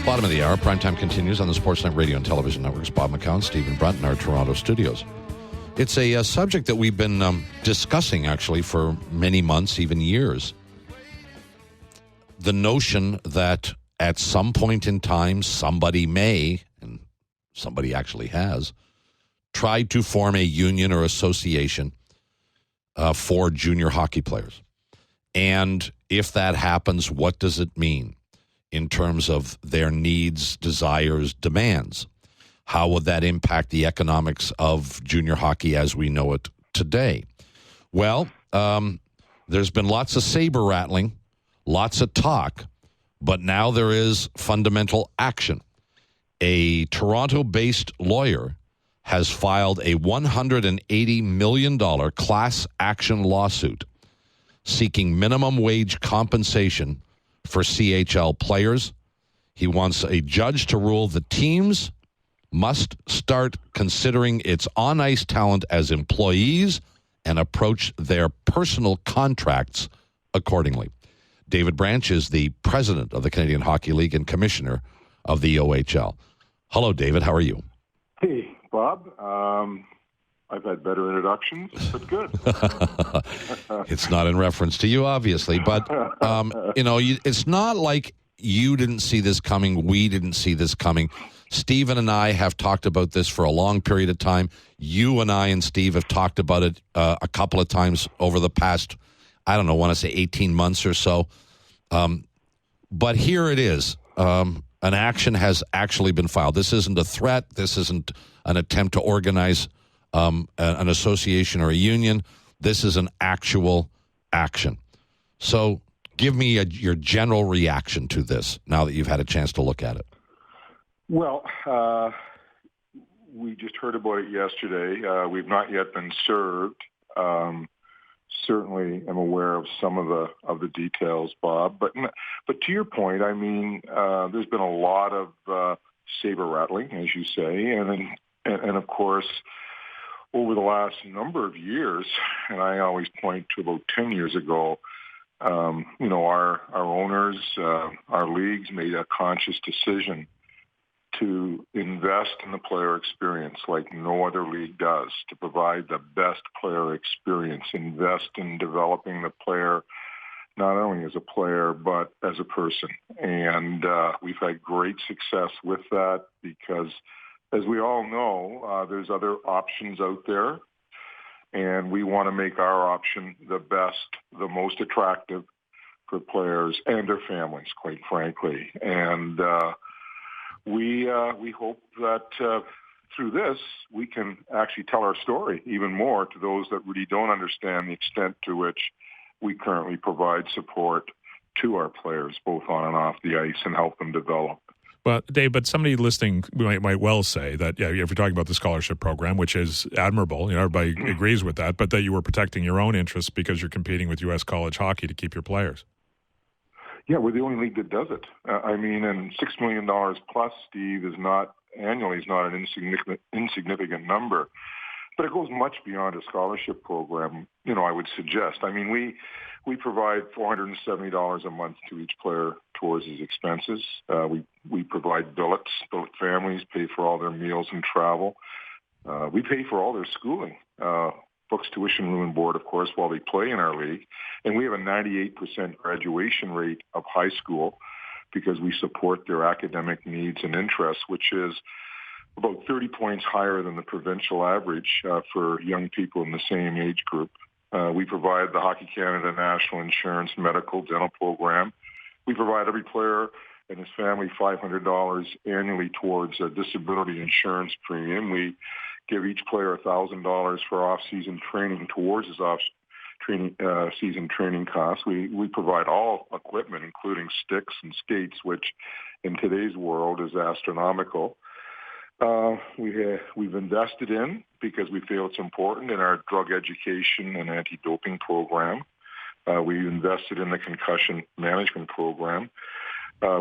Bottom of the hour. Primetime continues on the Sportsnet radio and television networks. Bob McGowan, Stephen Brunt in our Toronto studios. It's a subject that we've been discussing, actually, for many months, even years. The notion that at some point in time, somebody may, and somebody actually has, tried to form a union or association for junior hockey players. And if that happens, what does it mean in terms of their needs, desires, demands? How would that impact the economics of junior hockey as we know it today? Well, there's been lots of saber rattling, lots of talk, but now there is fundamental action. A Toronto-based lawyer has filed a $180 million class action lawsuit seeking minimum wage compensation for CHL players. He wants a judge to rule the teams must start considering its on-ice talent as employees and approach their personal contracts accordingly. David Branch is the president of the Canadian Hockey League and commissioner of the OHL. Hello, David. How are you? Hey, Bob. I've had better introductions, but good. It's not in reference to you, obviously, but, it's not like you didn't see this coming, we didn't see this coming. Stephen and I have talked about this for a long period of time. You and I and Steve have talked about it a couple of times over the past, I don't know, I want to say 18 months or so. But here it is. An action has actually been filed. This isn't a threat. This isn't an attempt to organize an association or a union. This is an actual action. So give me your general reaction to this now that you've had a chance to look at it. Well, we just heard about it yesterday. We've not yet been served. Certainly am aware of some of the details, Bob. But to your point, I mean, there's been a lot of saber rattling, as you say, and of course, over the last number of years, and I always point to about 10 years ago, our owners, our leagues made a conscious decision to invest in the player experience like no other league does, to provide the best player experience, invest in developing the player not only as a player but as a person. And we've had great success with that because, as we all know, there's other options out there, and we want to make our option the best, the most attractive for players and their families, quite frankly. And we hope that through this, we can actually tell our story even more to those that really don't understand the extent to which we currently provide support to our players, both on and off the ice, and help them develop. Well, Dave, but somebody listening might well say that, if you're talking about the scholarship program, which is admirable, everybody agrees with that, but that you were protecting your own interests because you're competing with U.S. college hockey to keep your players. Yeah, we're the only league that does it. And $6 million plus, Steve, is not an insignificant number. But it goes much beyond a scholarship program, I would suggest. I mean, we provide $470 a month to each player towards his expenses. We provide billet families, pay for all their meals and travel. We pay for all their schooling, books, tuition, room, and board, of course, while they play in our league. And we have a 98% graduation rate of high school because we support their academic needs and interests, which is about 30 points higher than the provincial average for young people in the same age group. We provide the Hockey Canada National Insurance Medical Dental Program. We provide every player and his family $500 annually towards a disability insurance premium. We give each player $1,000 for off-season training towards his season training costs. We provide all equipment, including sticks and skates, which in today's world is astronomical. We've invested in, because we feel it's important, in our drug education and anti-doping program. We invested in the concussion management program.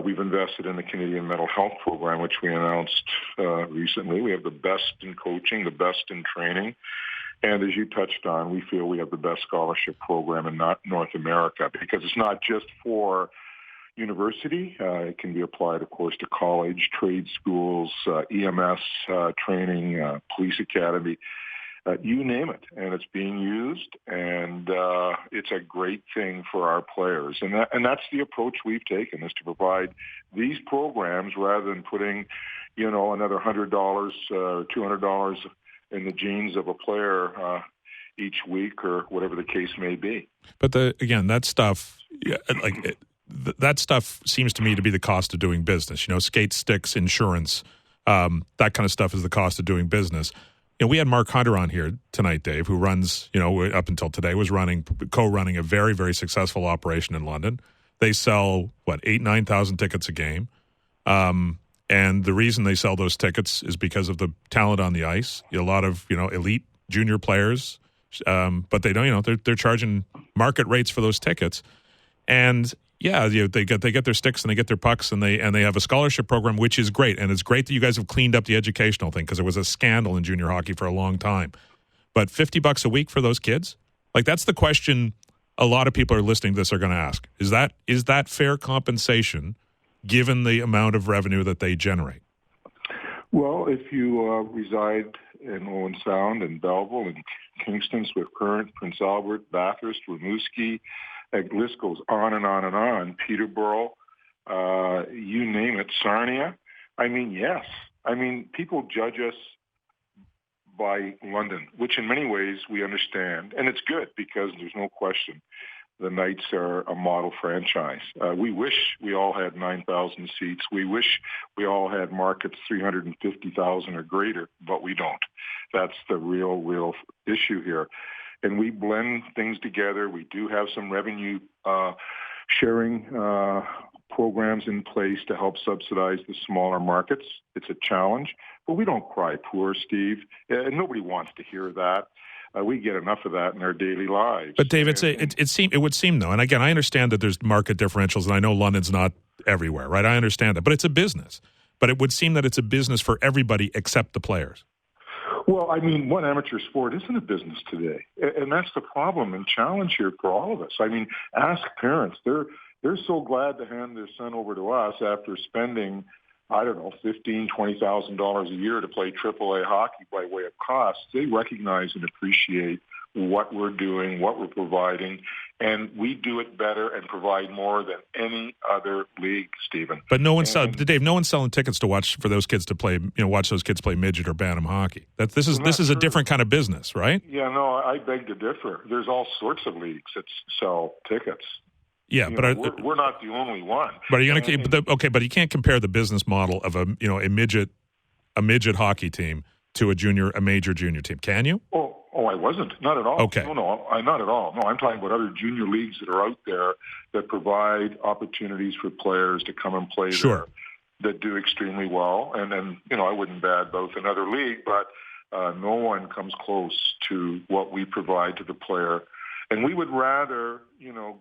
We've invested in the Canadian Mental Health Program, which we announced recently. We have the best in coaching, the best in training. And as you touched on, we feel we have the best scholarship program in North America, because it's not just for university. It can be applied, of course, to college, trade schools, EMS training, police academy. You name it, and it's being used, and it's a great thing for our players. And that's the approach we've taken, is to provide these programs rather than putting, another $100, $200 in the jeans of a player each week or whatever the case may be. But that stuff, that stuff seems to me to be the cost of doing business. Skates, sticks, insurance, that kind of stuff is the cost of doing business. We had Mark Hunter on here tonight, Dave, who runs, up until today, was co-running a very, very successful operation in London. They sell, 8,000-9,000 tickets a game. And the reason they sell those tickets is because of the talent on the ice. A lot of, elite junior players, but they don't, they're charging market rates for those tickets. And they get their sticks and they get their pucks and they have a scholarship program, which is great. And it's great that you guys have cleaned up the educational thing, because it was a scandal in junior hockey for a long time. But $50 a week for those kids? That's the question a lot of people are listening to this are going to ask. Is that fair compensation given the amount of revenue that they generate? Well, if you reside in Owen Sound and Belleville and Kingston, Swift Current, Prince Albert, Bathurst, Rimouski, the list goes on and on and on. Peterborough, you name it, Sarnia. Yes. People judge us by London, which in many ways we understand. And it's good, because there's no question the Knights are a model franchise. We wish we all had 9,000 seats. We wish we all had markets 350,000 or greater, but we don't. That's the real issue here. And we blend things together. We do have some revenue sharing programs in place to help subsidize the smaller markets. It's a challenge, but we don't cry poor, Steve. And nobody wants to hear that. We get enough of that in our daily lives. But Dave, it would seem though, and again, I understand that there's market differentials, and I know London's not everywhere, right? I understand that, but it's a business. But it would seem that it's a business for everybody except the players. Well, one amateur sport isn't a business today, and that's the problem and challenge here for all of us. Ask parents; they're so glad to hand their son over to us after spending, $15,000, $20,000 a year to play AAA hockey by way of cost. They recognize and appreciate what we're doing, what we're providing, and we do it better and provide more than any other league, Stephen. But no one's selling tickets to watch for those kids to play, watch those kids play midget or bantam hockey. This is a different kind of business, right? Yeah, no, I beg to differ. There's all sorts of leagues that sell tickets. Yeah, we're not the only one. But are you going to but you can't compare the business model of a midget hockey team to a major junior team, can you? Oh, I wasn't. Not at all. Okay. No, not at all. No, I'm talking about other junior leagues that are out there that provide opportunities for players to come and play there, that do extremely well. And then, I wouldn't badmouth another league, but no one comes close to what we provide to the player. And we would rather,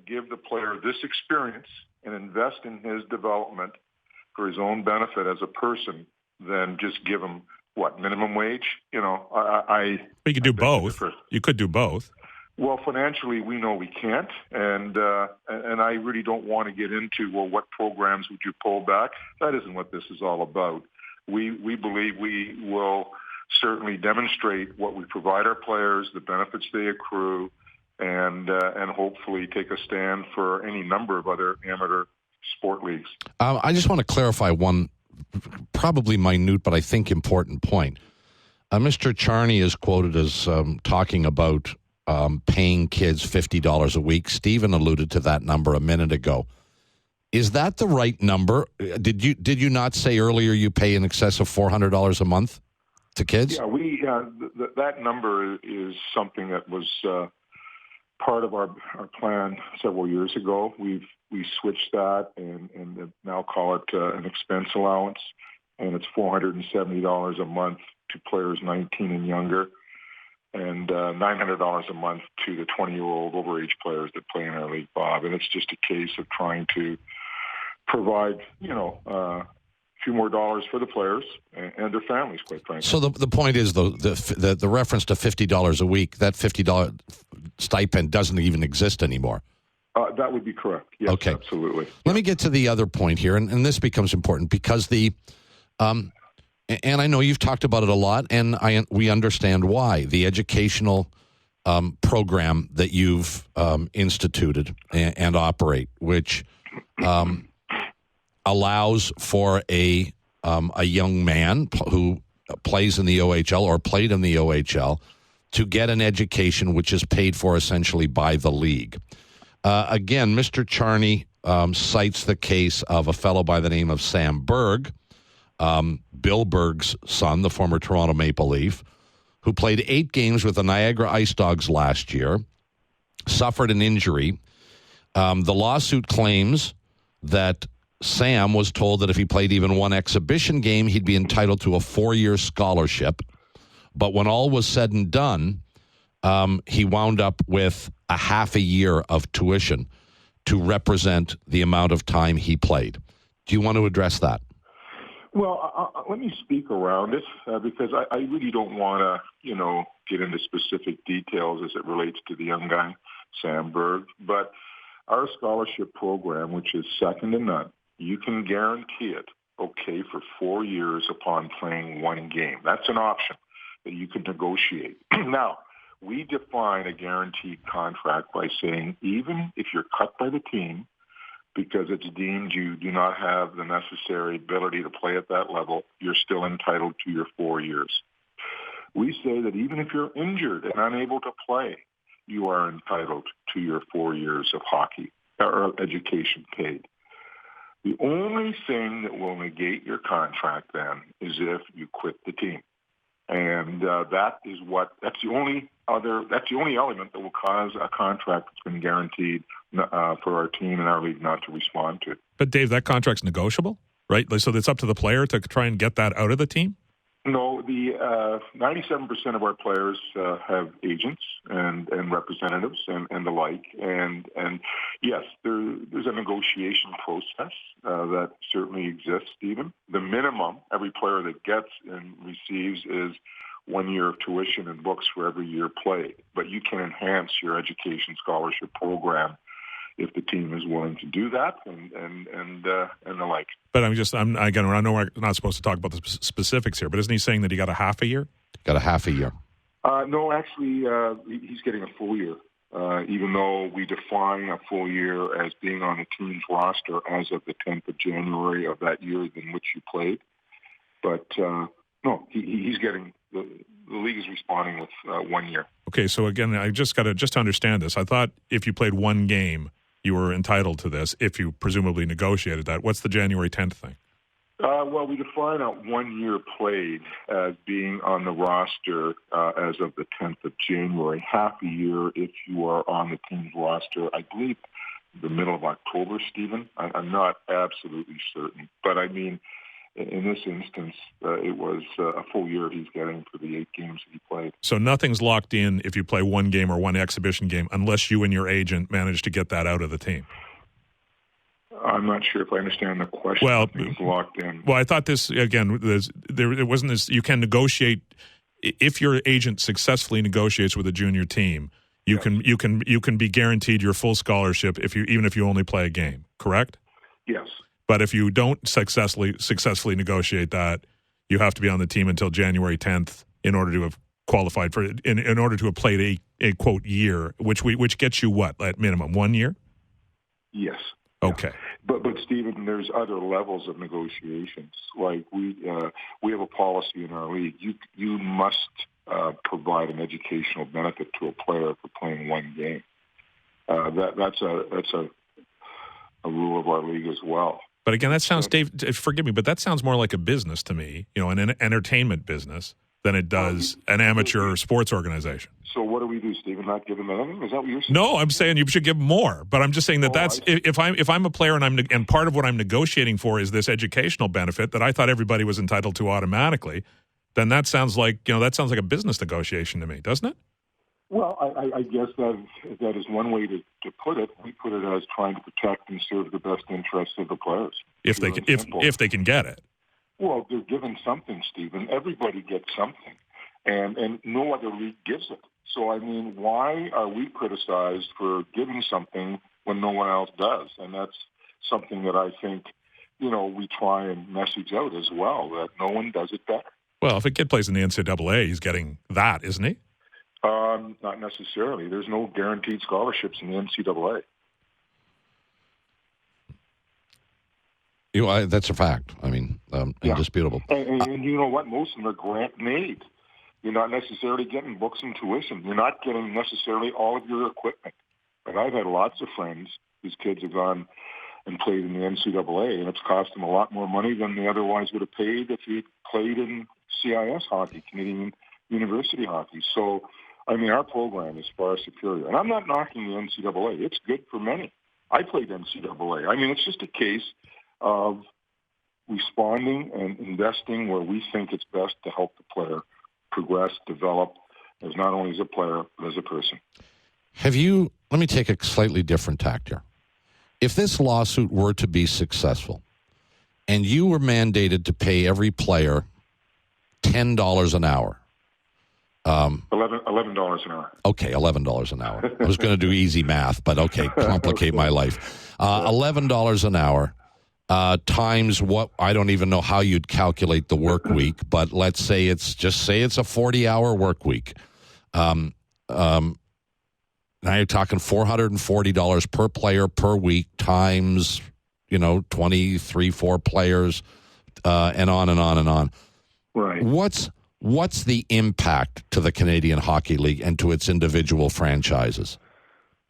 give the player this experience and invest in his development for his own benefit as a person than just give him minimum wage? You could do both. You could do both. Well, financially, we know we can't, and I really don't want to get into what programs would you pull back. That isn't what this is all about. We believe we will certainly demonstrate what we provide our players, the benefits they accrue, and hopefully take a stand for any number of other amateur sport leagues. I just want to clarify one probably minute, but I think important point. Mr. Charney is quoted as talking about paying kids $50 a week. Stephen alluded to that number a minute ago. Is that the right number? Did you not say earlier you pay in excess of $400 a month to kids? Yeah, that number is something that was part of our plan several years ago. We switched that and now call it an expense allowance, and it's $470 a month to players 19 and younger, and $900 a month to the 20-year-old overage players that play in our league, Bob. And it's just a case of trying to provide, a few more dollars for the players and their families, quite frankly. So the point is, though, the reference to $50 a week, that $50 stipend doesn't even exist anymore. That would be correct. Yes, okay. Absolutely. Let me get to the other point here, and this becomes important because and I know you've talked about it a lot, and we understand why. The educational program that you've instituted and operate, which allows for a young man who plays in the OHL or played in the OHL to get an education which is paid for essentially by the league. Again, Mr. Charney cites the case of a fellow by the name of Sam Berg, Bill Berg's son, the former Toronto Maple Leaf, who played 8 games with the Niagara Ice Dogs last year, suffered an injury. The lawsuit claims that Sam was told that if he played even one exhibition game, he'd be entitled to a 4-year scholarship. But when all was said and done, he wound up with a half a year of tuition to represent the amount of time he played. Do you want to address that? Well, let me speak around it because I really don't want to, get into specific details as it relates to the young guy, Sam Berg. But our scholarship program, which is second to none, you can guarantee it, for 4 years upon playing one game. That's an option that you can negotiate. Now, we define a guaranteed contract by saying even if you're cut by the team because it's deemed you do not have the necessary ability to play at that level, you're still entitled to your 4 years. We say that even if you're injured and unable to play, you are entitled to your 4 years of hockey or education paid. The only thing that will negate your contract then is if you quit the team. And that's the only element that will cause a contract that's been guaranteed for our team and our league not to respond to. But Dave, that contract's negotiable, right? So it's up to the player to try and get that out of the team? No, the 97% of our players have agents and representatives and the like. And yes, there's a negotiation process that certainly exists, Stephen. The minimum every player that gets and receives is 1 year of tuition and books for every year played. But you can enhance your education scholarship program if the team is willing to do that and the like. But I know we're not supposed to talk about the specifics here, but isn't he saying that he got a half a year? Got a half a year. No, actually, he's getting a full year, even though we define a full year as being on the team's roster as of the 10th of January of that year in which you played. But no, he's getting the league is responding with 1 year. Okay, so again, I just to understand this. I thought if you played one game, you were entitled to this if you presumably negotiated that. What's the January 10th thing? Well, we define a 1 year played as being on the roster as of the 10th of January. Half a year if you are on the team's roster, I believe, the middle of October, Stephen. I'm not absolutely certain. But, I mean, in this instance, it was a full year he's getting for the 8 games that he played. So nothing's locked in if you play one game or one exhibition game unless you and your agent manage to get that out of the team. I'm not sure if I understand the question. Well, it's locked in. Well, I thought this, again, it wasn't this. You can negotiate if your agent successfully negotiates with a junior team. You can be guaranteed your full scholarship even if you only play a game. Correct? Yes. But if you don't successfully negotiate that, you have to be on the team until January 10th in order to have qualified for in order to have played a quote year, which gets you what at minimum 1 year. Yes. Okay. But Stephen, there's other levels of negotiations. Like we have a policy in our league. You must provide an educational benefit to a player for playing one game. That's a rule of our league as well. But again, that sounds, Dave, forgive me, but that sounds more like a business to me, an entertainment business than it does an amateur sports organization. So what do we do, Stephen? Not give them anything? Is that what you're saying? No, I'm saying you should give more. But I'm just saying that's if I'm a player and part of what I'm negotiating for is this educational benefit that I thought everybody was entitled to automatically, then that sounds like a business negotiation to me, doesn't it? Well, I guess that is one way to put it. We put it as trying to protect and serve the best interests of the players. If they can get it. Well, they're given something, Stephen. Everybody gets something, and no other league gives it. So, I mean, why are we criticized for giving something when no one else does. And that's something that I think, we try and message out as well, that no one does it better. Well, if a kid plays in the NCAA, he's getting that, isn't he? Not necessarily. There's no guaranteed scholarships in the NCAA. That's a fact. I mean, indisputable. And you know what? Most of them are grant-made. You're not necessarily getting books and tuition. You're not getting necessarily all of your equipment. But I've had lots of friends whose kids have gone and played in the NCAA, and it's cost them a lot more money than they otherwise would have paid if he played in CIS hockey, Canadian University hockey. So, I mean, our program is far superior. And I'm not knocking the NCAA. It's good for many. I played NCAA. I mean, it's just a case of responding and investing where we think it's best to help the player progress, develop, as not only as a player, but as a person. Let me take a slightly different tack here. If this lawsuit were to be successful and you were mandated to pay every player $10 an hour. $11 an hour. Okay, $11 an hour. I was going to do easy math, but okay, complicate my life. $11 an hour times what, I don't even know how you'd calculate the work week, but let's say it's a 40-hour work week. Now you're talking $440 per player per week times, 23, 4 players, and on and on and on. Right. What's the impact to the Canadian Hockey League and to its individual franchises?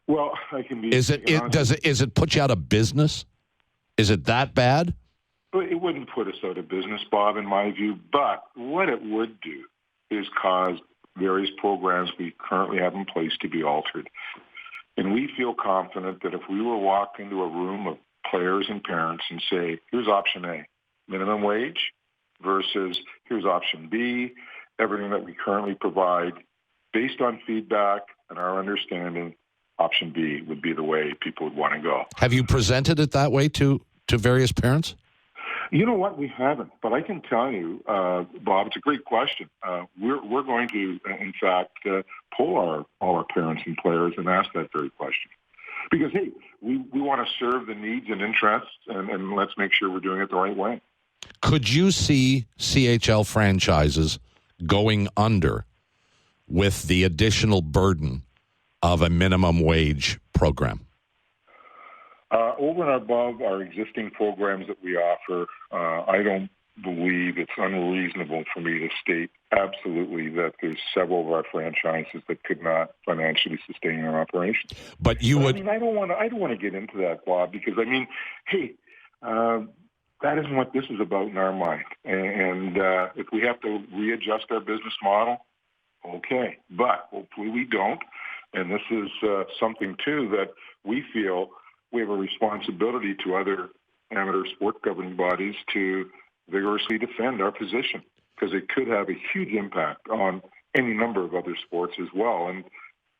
Well, I can be. Is it put you out of business? Is it that bad? It wouldn't put us out of business, Bob, in my view. But what it would do is cause various programs we currently have in place to be altered. And we feel confident that if we were to walk into a room of players and parents and say, here's option A, minimum wage, versus here's option B, everything that we currently provide, based on feedback and our understanding, option B would be the way people would want to go. Have you presented it that way to various parents? You know what? We haven't, but I can tell you, Bob, it's a great question. We're going to, in fact, poll all our parents and players and ask that very question. Because, hey, we want to serve the needs and interests, and let's make sure we're doing it the right way. Could you see CHL franchises going under with the additional burden of a minimum wage program? Over and above our existing programs that we offer, I don't believe it's unreasonable for me to state absolutely that there's several of our franchises that could not financially sustain their operations. But you would. I mean, I don't want to get into that, Bob, because hey, that isn't what this is about in our mind. And if we have to readjust our business model, okay. But hopefully we don't. And this is something too that we feel we have a responsibility to other amateur sport governing bodies to vigorously defend our position, because it could have a huge impact on any number of other sports as well. And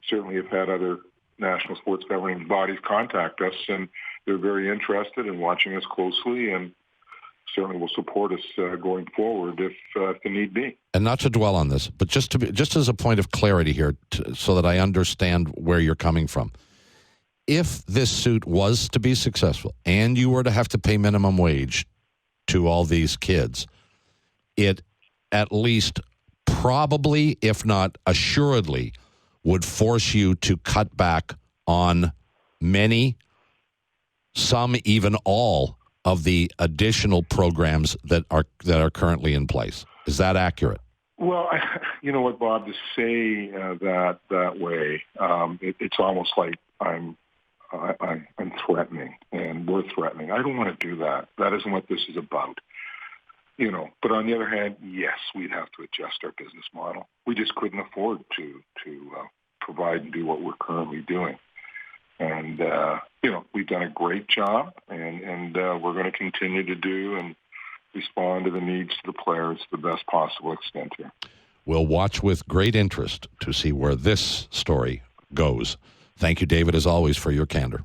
certainly have had other national sports governing bodies contact us, and they're very interested in watching us closely, and certainly will support us going forward if the need be. And not to dwell on this, but just as a point of clarity here, so that I understand where you're coming from. If this suit was to be successful and you were to have to pay minimum wage to all these kids, it at least probably, if not assuredly, would force you to cut back on many, some even all of the additional programs that are currently in place. Is that accurate? Well, you know what, Bob, to say that way, it's almost like I'm threatening, and we're threatening. I don't want to do that. That isn't what this is about. But on the other hand, yes, we'd have to adjust our business model. We just couldn't afford to provide and do what we're currently doing. And, we've done a great job, and we're going to continue to do and respond to the needs of the players to the best possible extent here. We'll watch with great interest to see where this story goes. Thank you, David, as always, for your candor.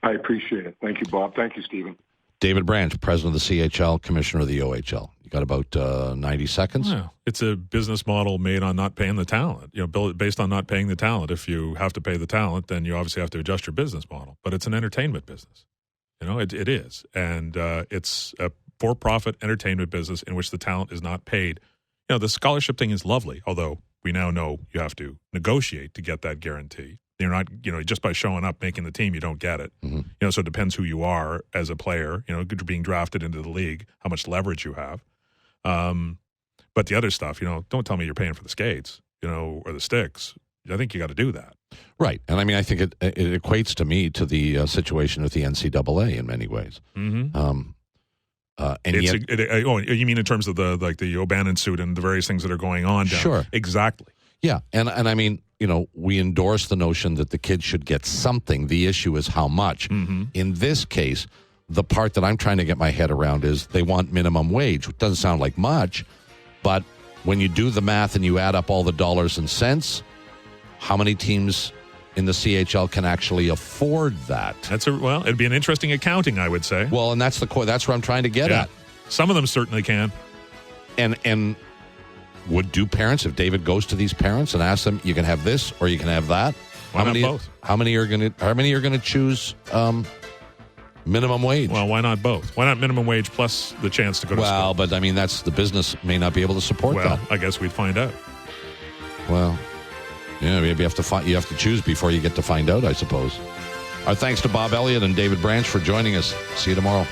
I appreciate it. Thank you, Bob. Thank you, Stephen. David Branch, president of the CHL, commissioner of the OHL. You got about 90 seconds. Yeah, it's a business model made on not paying the talent. Based on not paying the talent. If you have to pay the talent, then you obviously have to adjust your business model. But it's an entertainment business. It is, and it's a for-profit entertainment business in which the talent is not paid. The scholarship thing is lovely, although we now know you have to negotiate to get that guarantee. You're not, just by showing up, making the team, you don't get it. Mm-hmm. So it depends who you are as a player. Being drafted into the league, how much leverage you have. But the other stuff, don't tell me you're paying for the skates, or the sticks. I think you got to do that. Right. And I think it equates to me to the situation with the NCAA in many ways. Mm-hmm. You mean in terms of the O'Bannon suit and the various things that are going on down? Sure. Exactly. Yeah. And we endorse the notion that the kids should get something. The issue is how much. Mm-hmm. In this case, the part that I'm trying to get my head around is they want minimum wage, which doesn't sound like much, but when you do the math and you add up all the dollars and cents, how many teams in the CHL can actually afford that? It'd be an interesting accounting, I would say. Well, and that's where I'm trying to get at. Some of them certainly can. And would parents, if David goes to these parents and asks them, you can have this or you can have that? Why not both? How many are going to choose minimum wage? Well, why not both? Why not minimum wage plus the chance to go to school? Well, but that's the business may not be able to support that. Well, I guess we'd find out. Well, maybe you have to choose before you get to find out, I suppose. Our thanks to Bob Elliott and David Branch for joining us. See you tomorrow.